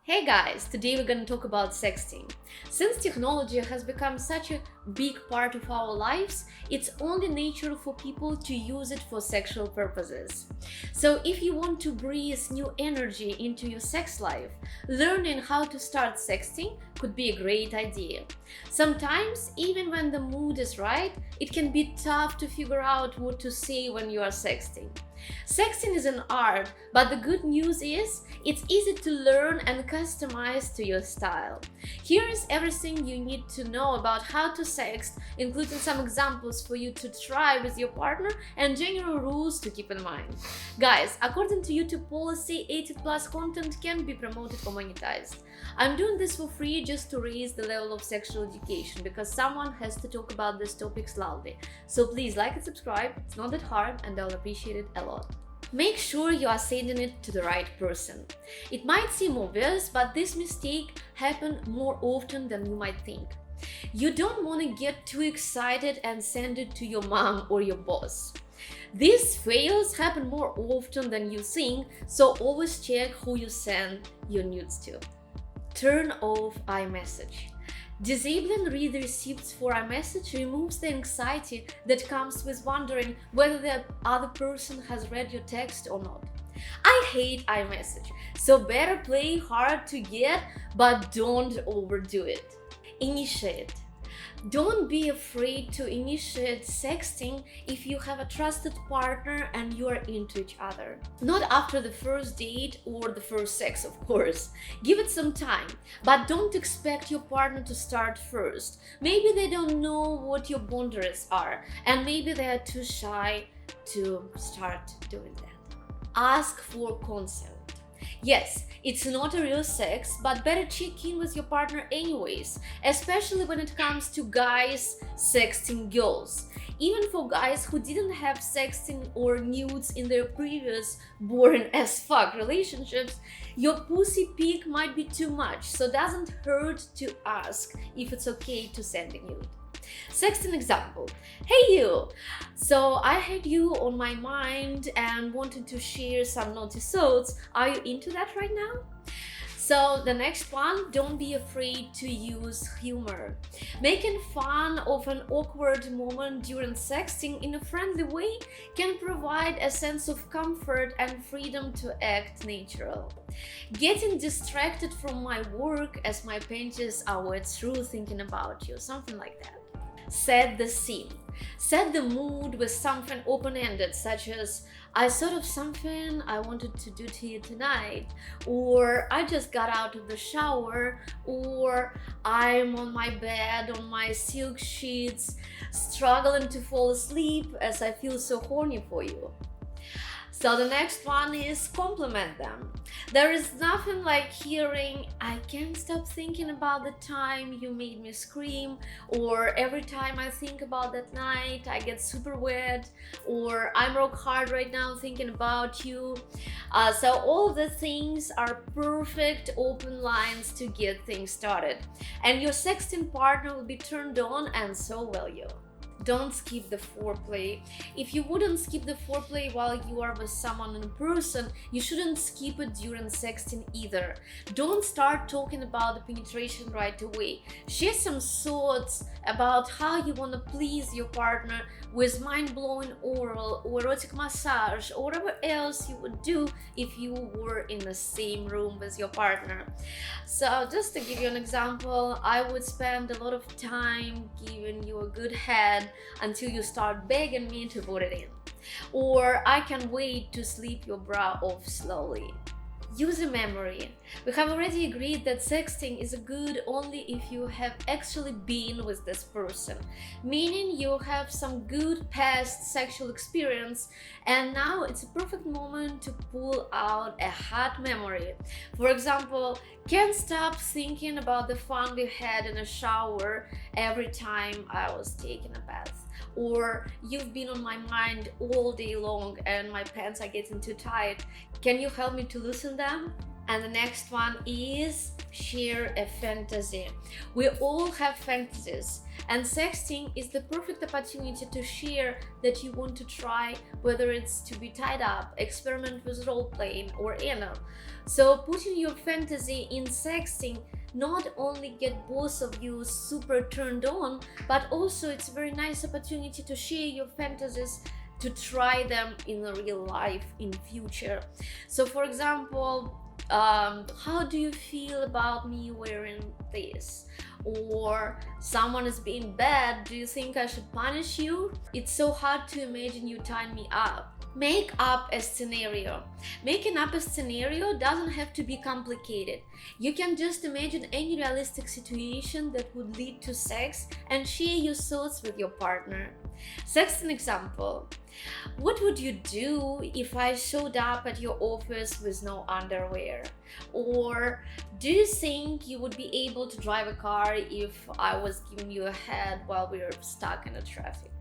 Hey guys, today we're going to talk about sexting. Since technology has become such a big part of our lives, it's only natural for people to use it for sexual purposes. So if you want to breathe new energy into your sex life, learning how to start sexting could be a great idea. Sometimes, even when the mood is right, it can be tough to figure out what to say when you are sexting. Sexting is an art, but the good news is it's easy to learn and customize to your style. Here is everything you need to know about how to sext, including some examples for you to try with your partner and general rules to keep in mind. Guys, according to YouTube policy, 18+ content can be promoted or monetized. I'm doing this for free just to raise the level of sexual education because someone has to talk about these topics loudly. So please like and subscribe, it's not that hard and I'll appreciate it a lot. Make sure you are sending it to the right person. It might seem obvious, but this mistake happens more often than you might think. You don't want to get too excited and send it to your mom or your boss. These fails happen more often than you think, so always check who you send your nudes to. Turn off iMessage. Disabling read receipts for iMessage removes the anxiety that comes with wondering whether the other person has read your text or not. I hate iMessage, so better play hard to get, but don't overdo it. Initiate. Don't be afraid to initiate sexting if you have a trusted partner and you are into each other. Not after the first date or the first sex, of course. Give it some time, but don't expect your partner to start first. Maybe they don't know what your boundaries are, and maybe they are too shy to start doing that. Ask for consent. Yes, it's not a real sex, but better check in with your partner anyways, especially when it comes to guys sexting girls. Even for guys who didn't have sexting or nudes in their previous boring as fuck relationships, your pussy pic might be too much, so doesn't hurt to ask if it's okay to send a nude. Sexting example. Hey you! So I had you on my mind and wanted to share some naughty thoughts. Are you into that right now? So the next one, don't be afraid to use humor. Making fun of an awkward moment during sexting in a friendly way can provide a sense of comfort and freedom to act natural. Getting distracted from my work as my panties are wet through thinking about you, something like that. Set the scene. Set the mood with something open-ended, such as, I thought of something I wanted to do to you tonight, or I just got out of the shower, or I'm on my bed on my silk sheets, struggling to fall asleep as I feel so horny for you. So the next one is compliment them. There is nothing like hearing, I can't stop thinking about the time you made me scream, or every time I think about that night I get super wet, or I'm rock hard right now thinking about you. So all of the things are perfect open lines to get things started. And your sexting partner will be turned on, and so will you. Don't skip the foreplay. If you wouldn't skip the foreplay while you are with someone in person, you shouldn't skip it during sexting either. Don't start talking about the penetration right away. Share some thoughts about how you want to please your partner with mind-blowing oral or erotic massage or whatever else you would do if you were in the same room with your partner. So just to give you an example, I would spend a lot of time giving you a good head until you start begging me to put it in. Or I can wait to sleep your bra off slowly. Use a memory. We have already agreed that sexting is good only if you have actually been with this person, meaning you have some good past sexual experience, and now it's a perfect moment to pull out a hot memory. For example, can't stop thinking about the fun we had in a shower every time I was taking a bath. Or you've been on my mind all day long and my pants are getting too tight. Can you help me to loosen them? And the next one is share a fantasy. We all have fantasies, and sexting is the perfect opportunity to share that you want to try, whether it's to be tied up, experiment with role playing, or anal. So putting your fantasy in sexting not only get both of you super turned on, but also it's a very nice opportunity to share your fantasies, to try them in real life in future. So for example, how do you feel about me wearing this? Or someone is being bad, do you think I should punish you? It's so hard to imagine you tying me up. Make up a scenario. Making up a scenario doesn't have to be complicated. You can just imagine any realistic situation that would lead to sex and share your thoughts with your partner. Sex an example. What would you do if I showed up at your office with no underwear? Or do you think you would be able to drive a car if I was giving you a head while we were stuck in the traffic?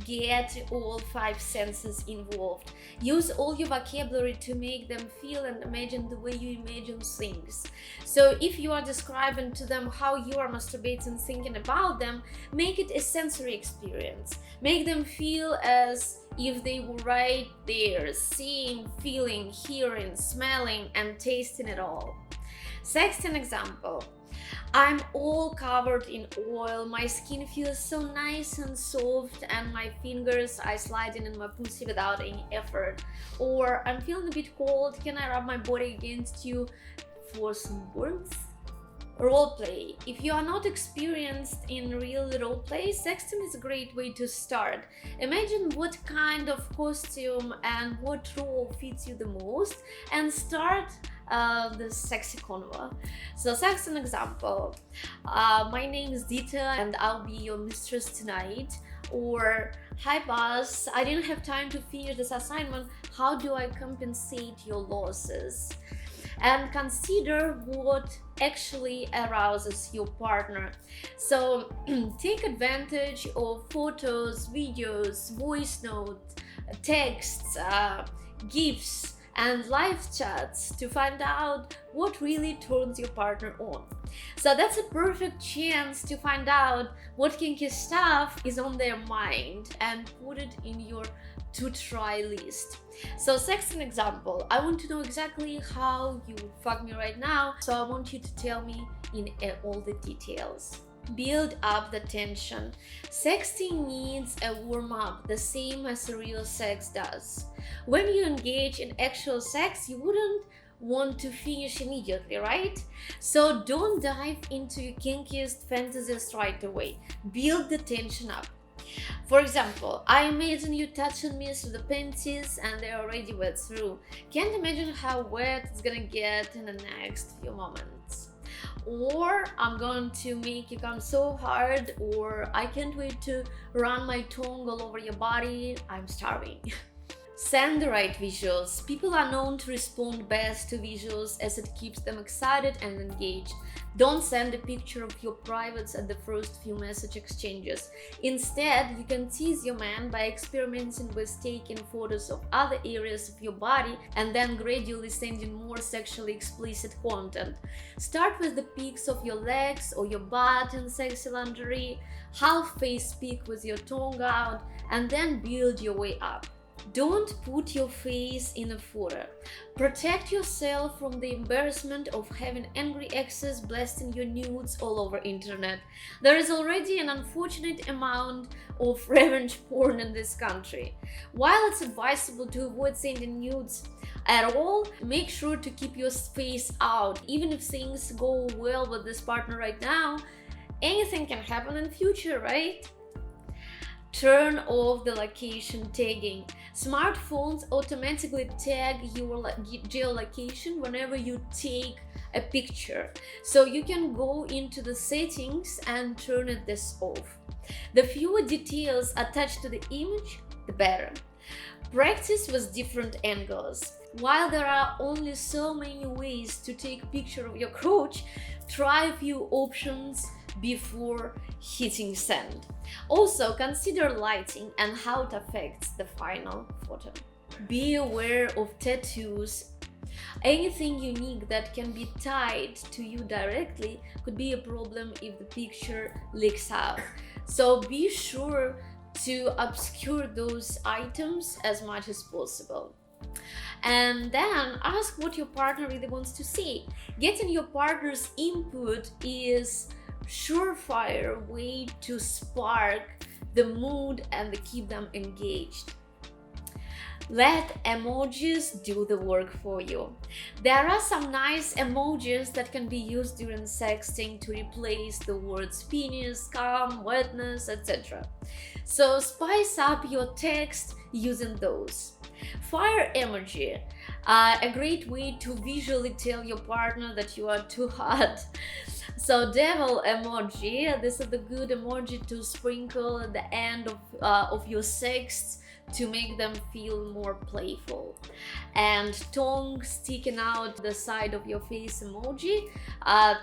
Get all 5 senses involved. Use all your vocabulary to make them feel and imagine the way you imagine things. So if you are describing to them how you are masturbating, thinking about them, make it a sensory experience. Make them feel as if they were right there, seeing, feeling, hearing, smelling, and tasting it all. Sexting example. I'm all covered in oil, my skin feels so nice and soft, and my fingers are sliding in my pussy without any effort. Or I'm feeling a bit cold, can I rub my body against you for some warmth? Roleplay. If you are not experienced in real roleplay, sexting is a great way to start. Imagine what kind of costume and what role fits you the most and start the sexy convo. So sex an example. My name is Dita and I'll be your mistress tonight. Or, hi boss, I didn't have time to finish this assignment. How do I compensate your losses? And consider what actually arouses your partner. So take advantage of photos, videos, voice notes, texts, GIFs, and live chats to find out what really turns your partner on. So that's a perfect chance to find out what kinky stuff is on their mind and put it in your to try list. So sex an example. I want to know exactly how you fuck me right now, so I want you to tell me in all the details. Build up the tension. Sexting needs a warm-up, the same as real sex does. When you engage in actual sex, you wouldn't want to finish immediately, right? So don't dive into your kinkiest fantasies right away. Build the tension up. For example, I imagine you touching me through the panties and they're already wet through. Can't imagine how wet it's gonna get in the next few moments. Or I'm going to make you come so hard, or I can't wait to run my tongue all over your body, I'm starving. Send the right visuals. People are known to respond best to visuals as it keeps them excited and engaged. Don't send a picture of your privates at the first few message exchanges. Instead, you can tease your man by experimenting with taking photos of other areas of your body and then gradually sending more sexually explicit content. Start with the pics of your legs or your butt in sexy lingerie, half-face pic with your tongue out, and then build your way up. Don't put your face in a photo. Protect yourself from the embarrassment of having angry exes blasting your nudes all over internet. There is already an unfortunate amount of revenge porn in this country. While it's advisable to avoid sending nudes at all, make sure to keep your face out. Even if things go well with this partner right now, anything can happen in the future, right? Turn off the location tagging. Smartphones automatically tag your geolocation whenever you take a picture. So you can go into the settings and turn this off. The fewer details attached to the image, the better. Practice with different angles. While there are only so many ways to take a picture of your crotch, try a few options before hitting send. Also, consider lighting and how it affects the final photo. Be aware of tattoos. Anything unique that can be tied to you directly could be a problem if the picture leaks out. So be sure to obscure those items as much as possible. And then ask what your partner really wants to see. Getting your partner's input is surefire way to spark the mood and keep them engaged. Let emojis do the work for you. There are some nice emojis that can be used during sexting to replace the words penis, cum, wetness, etc. So spice up your text using those. Fire emoji, a great way to visually tell your partner that you are too hot. So devil emoji, this is the good emoji to sprinkle at the end of your sex to make them feel more playful. And tongue sticking out the side of your face emoji,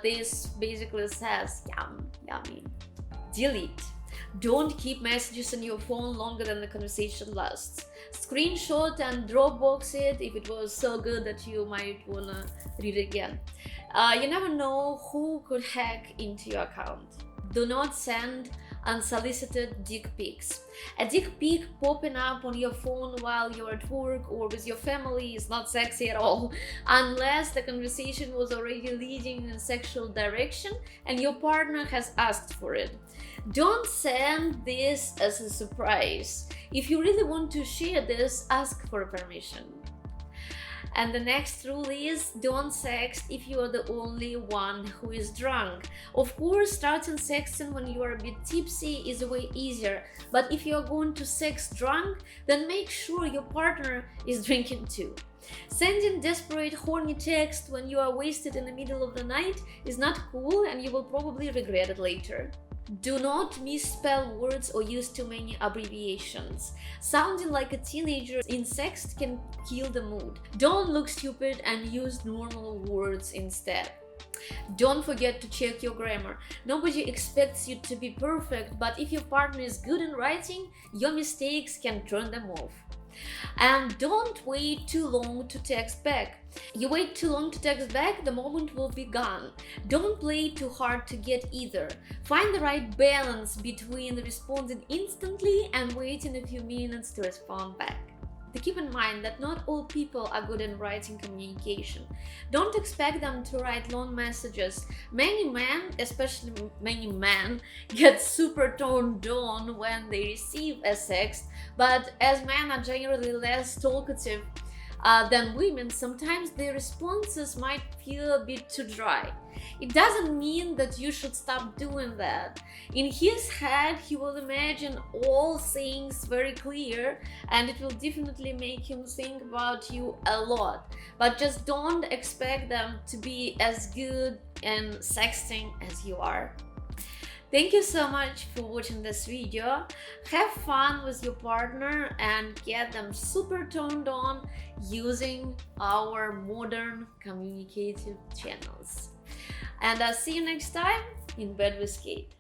this basically says yum, yummy. Delete. Don't keep messages on your phone longer than the conversation lasts. Screenshot and Dropbox it if it was so good that you might wanna read it again. You never know who could hack into your account. Do not send unsolicited dick pics. A dick pic popping up on your phone while you're at work or with your family is not sexy at all, unless the conversation was already leading in a sexual direction and your partner has asked for it. Don't send this as a surprise. If you really want to share this, ask for permission. And the next rule is don't sext if you are the only one who is drunk. Of course, starting sexting when you are a bit tipsy is a way easier, but if you are going to sex drunk, then make sure your partner is drinking too. Sending desperate, horny text when you are wasted in the middle of the night is not cool and you will probably regret it later. Do not misspell words or use too many abbreviations. Sounding like a teenager in sext can kill the mood. Don't look stupid and use normal words instead. Don't forget to check your grammar. Nobody expects you to be perfect, but if your partner is good in writing, your mistakes can turn them off. And don't wait too long to text back. You wait too long to text back, the moment will be gone. Don't play too hard to get either. Find the right balance between responding instantly and waiting a few minutes to respond back. Keep in mind that not all people are good in writing communication. Don't expect them to write long messages. Many men, especially many men, get super turned on when they receive a text, but as men are generally less talkative than women, sometimes their responses might feel a bit too dry. It doesn't mean that you should stop doing that. In his head, he will imagine all things very clear, and it will definitely make him think about you a lot. But just don't expect them to be as good in sexting as you are. Thank you so much for watching this video. Have fun with your partner and get them super turned on using our modern communicative channels. And I'll see you next time in Bed with Kate.